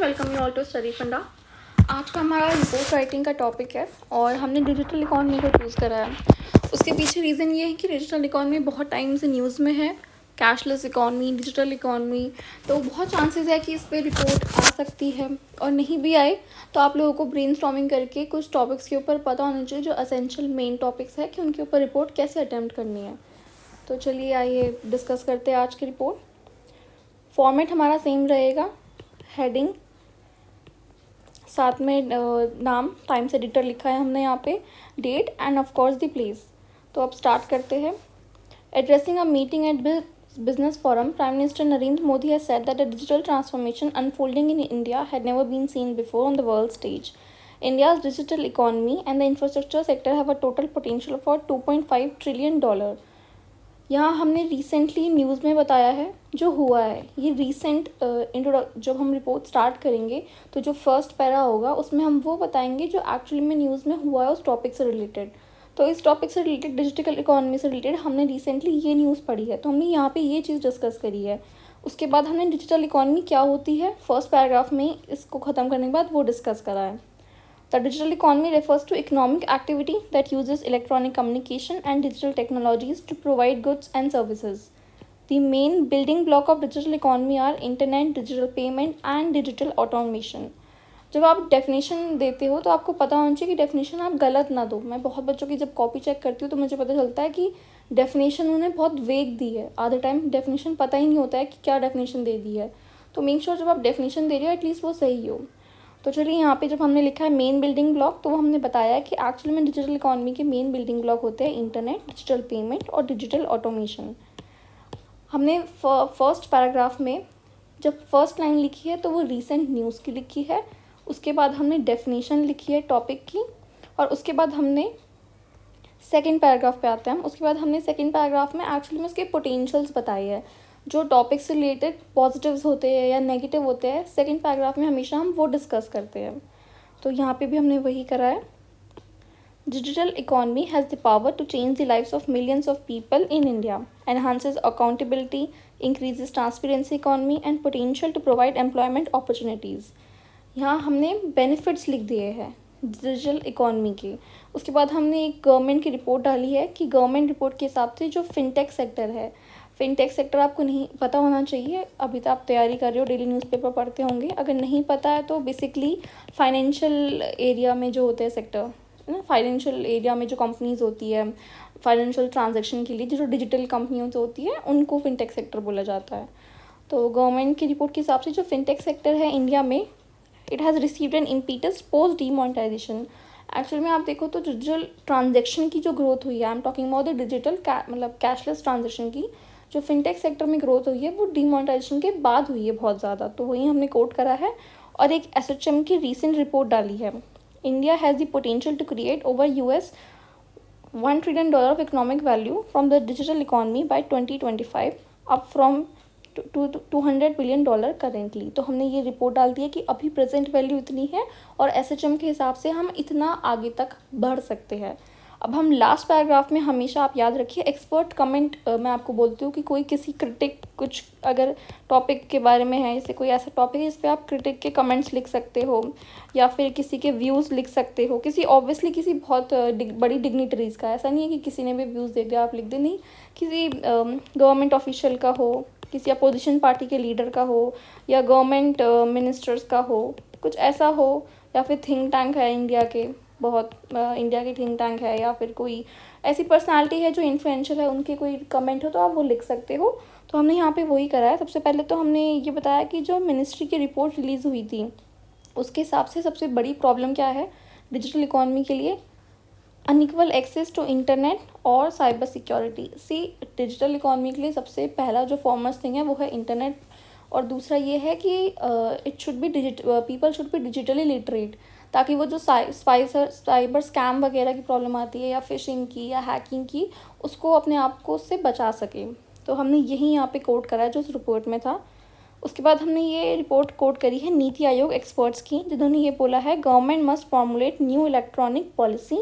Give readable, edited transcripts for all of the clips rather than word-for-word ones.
Welcome you all to Study Funda. आज का हमारा रिपोर्ट राइटिंग का टॉपिक है और हमने डिजिटल इकॉनमी को चूज़ करा है। उसके पीछे रीज़न ये है कि डिजिटल इकॉनमी बहुत टाइम से न्यूज़ में है, कैशलेस इकॉनमी, डिजिटल इकॉनमी। तो बहुत चांसेस है कि इस पर रिपोर्ट आ सकती है, और नहीं भी आए तो आप लोगों को ब्रेनस्टॉर्मिंग करके कुछ टॉपिक्स के ऊपर पता होना चाहिए जो असेंशियल मेन टॉपिक्स है कि उनके ऊपर रिपोर्ट कैसे अटैम्प्ट करनी है। तो चलिए आइए डिस्कस करते हैं आज की रिपोर्ट। फॉर्मेट हमारा सेम रहेगा, हेडिंग, साथ में नाम, टाइम्स एडिटर लिखा है हमने यहाँ पे, date and of course the place. तो अब स्टार्ट करते हैं। Addressing a meeting at business forum, prime minister Narendra Modi has said that the digital transformation unfolding in India had never been seen before on the world stage. India's digital economy and the infrastructure sector have a total potential for $2.5 trillion. यहाँ हमने recently news में बताया है जो हुआ है। ये recent जब हम रिपोर्ट स्टार्ट करेंगे तो जो फर्स्ट पैरा होगा उसमें हम वो बताएंगे जो एक्चुअली में न्यूज़ में हुआ है उस टॉपिक से रिलेटेड। तो इस टॉपिक से रिलेटेड, डिजिटल इकॉनमी से रिलेटेड, हमने रिसेंटली ये न्यूज़ पढ़ी है, तो हमने यहाँ पे ये चीज़ डिस्कस करी है। उसके बाद हमने डिजिटल इकॉनमी क्या होती है फर्स्ट पैराग्राफ में, इसको ख़त्म करने के बाद वो डिस्कस करा है। The digital economy refers to economic activity that uses electronic communication and digital technologies to provide goods and services. The main building block of digital economy are internet, digital payment and digital automation. जब आप definition देते हो तो आपको पता होना चाहिए कि डेफिनेशन आप गलत ना दो। मैं बहुत बच्चों की जब कॉपी चेक करती हूँ तो मुझे पता चलता है कि डेफिनेशन उन्होंने बहुत वेग दी है। आधे टाइम डेफिनेशन पता ही नहीं होता है कि क्या डेफिनेशन दे दी है। तो मेक श्योर जब आप डेफिनेशन दे रहे हो एटलीस्ट वो सही हो। तो चलिए यहाँ पे जब हमने लिखा है मेन बिल्डिंग ब्लॉक, तो वो हमने बताया कि एक्चुअली में डिजिटल इकॉनमी के मेन बिल्डिंग ब्लॉक होते हैं इंटरनेट, डिजिटल पेमेंट और डिजिटल ऑटोमेशन। हमने फर्स्ट पैराग्राफ में जब फर्स्ट लाइन लिखी है तो वो रीसेंट न्यूज़ की लिखी है। उसके बाद हमने डेफिनेशन लिखी है टॉपिक की, और उसके बाद हमने सेकेंड पैराग्राफ पे आते हैं हम। उसके बाद हमने सेकेंड पैराग्राफ में एक्चुअली में उसके पोटेंशियल्स बताए हैं, जो टॉपिक से रिलेटेड पॉजिटिव्स होते हैं या नेगेटिव होते हैं, सेकेंड पैराग्राफ में हमेशा हम वो डिस्कस करते हैं। तो यहाँ पे भी हमने वही करा है। Digital economy has the power to change the lives of millions of people in India, enhances accountability, increases transparency economy and potential to provide employment opportunities. यहाँ हमने बेनिफिट्स लिख दिए हैं डिजिटल इकॉनमी के। उसके बाद हमने एक गवर्नमेंट की रिपोर्ट डाली है कि गवर्नमेंट रिपोर्ट के हिसाब से जो फिनटेक सेक्टर है, फिनटेक सेक्टर आपको नहीं पता होना चाहिए। अभी तो आप तैयारी कर रहे हो, डेली न्यूज़पेपर पढ़ते होंगे। अगर नहीं पता है तो बेसिकली फाइनेंशियल एरिया में जो होते हैं सेक्टर ना, फाइनेंशियल एरिया में जो कंपनीज होती है फाइनेंशियल ट्रांजैक्शन के लिए जो डिजिटल कंपनियों से होती है, उनको फिनटेक सेक्टर बोला जाता है। तो गवर्नमेंट की रिपोर्ट के हिसाब से जो फिनटेक सेक्टर है इंडिया में, it has received an impetus post demonetisation. Actual में आप देखो तो डिजिटल ट्रांजैक्शन की जो ग्रोथ हुई है, I am talking about the digital मतलब कैशलेस ट्रांजैक्शन की जो फिनटेक सेक्टर में ग्रोथ हुई है वो डीमोनेटाइजेशन के बाद हुई है बहुत ज़्यादा। तो वही हमने कोट करा है। और एक एसएचएम की रीसेंट रिपोर्ट डाली है, India has the potential to create over $1 trillion of economic value from the digital economy by 2025, up from $200 billion currently. तो हमने ये रिपोर्ट डाल दी है कि अभी प्रेजेंट वैल्यू इतनी है और एसएचएम के हिसाब से हम इतना आगे तक बढ़ सकते हैं। अब हम लास्ट पैराग्राफ में हमेशा आप याद रखिए एक्सपर्ट कमेंट, मैं आपको बोलती हूँ कि कोई किसी क्रिटिक कुछ अगर टॉपिक के बारे में है, जैसे कोई ऐसा टॉपिक है जिस पे आप क्रिटिक के कमेंट्स लिख सकते हो या फिर किसी के व्यूज़ लिख सकते हो, किसी ऑब्वियसली किसी बहुत बड़ी डिग्निटरीज़ का। ऐसा नहीं है कि किसी ने भी व्यूज़ दे दिया आप लिख दे, नहीं, किसी गवर्नमेंट ऑफिशियल का हो, किसी अपोजिशन पार्टी के लीडर का हो, या गवर्नमेंट मिनिस्टर्स का हो, कुछ ऐसा हो, या फिर थिंक टैंक है इंडिया के, बहुत इंडिया की थिंक टैंक है, या फिर कोई ऐसी पर्सनालिटी है जो इन्फ्लुएंशियल है, उनके कोई कमेंट हो तो आप वो लिख सकते हो। तो हमने यहाँ पे वही करा है। सबसे पहले तो हमने ये बताया कि जो मिनिस्ट्री की रिपोर्ट रिलीज़ हुई थी उसके हिसाब से सबसे बड़ी प्रॉब्लम क्या है डिजिटल इकॉनमी के लिए, अनइक्वल एक्सेस टू इंटरनेट और साइबर सिक्योरिटी। सी डिजिटल इकॉनमी के लिए सबसे पहला जो फॉरमोस्ट थिंग है वो है इंटरनेट, और दूसरा ये है कि it should be people should be digitally literate, ताकि वो जो साइबर स्कैम वगैरह की प्रॉब्लम आती है या फिशिंग की या हैकिंग की, उसको अपने आप को उससे बचा सके। तो हमने यही यहाँ पे कोट करा है जो उस रिपोर्ट में था। उसके बाद हमने ये रिपोर्ट कोट करी है नीति आयोग एक्सपर्ट्स की, जिन्होंने ये बोला है government must formulate new electronic policy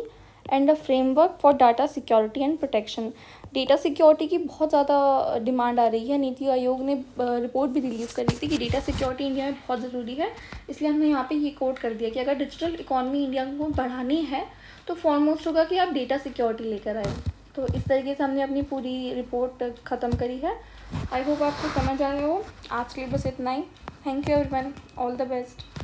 and a framework for data security and protection. Data security की बहुत ज़्यादा डिमांड आ रही है। नीति आयोग ने रिपोर्ट भी रिलीज़ करी थी कि डेटा सिक्योरिटी इंडिया में बहुत ज़रूरी है। इसलिए हमने यहाँ पे ये कोट कर दिया कि अगर डिजिटल इकॉनमी इंडिया को बढ़ानी है तो फॉरमोस्ट होगा कि आप डेटा सिक्योरिटी लेकर आए। तो इस तरीके से हमने अपनी पूरी रिपोर्ट ख़त्म करी है। आई होप आपको समझ आया हो। आज के लिए बस इतना ही। Thank you everyone, all the best.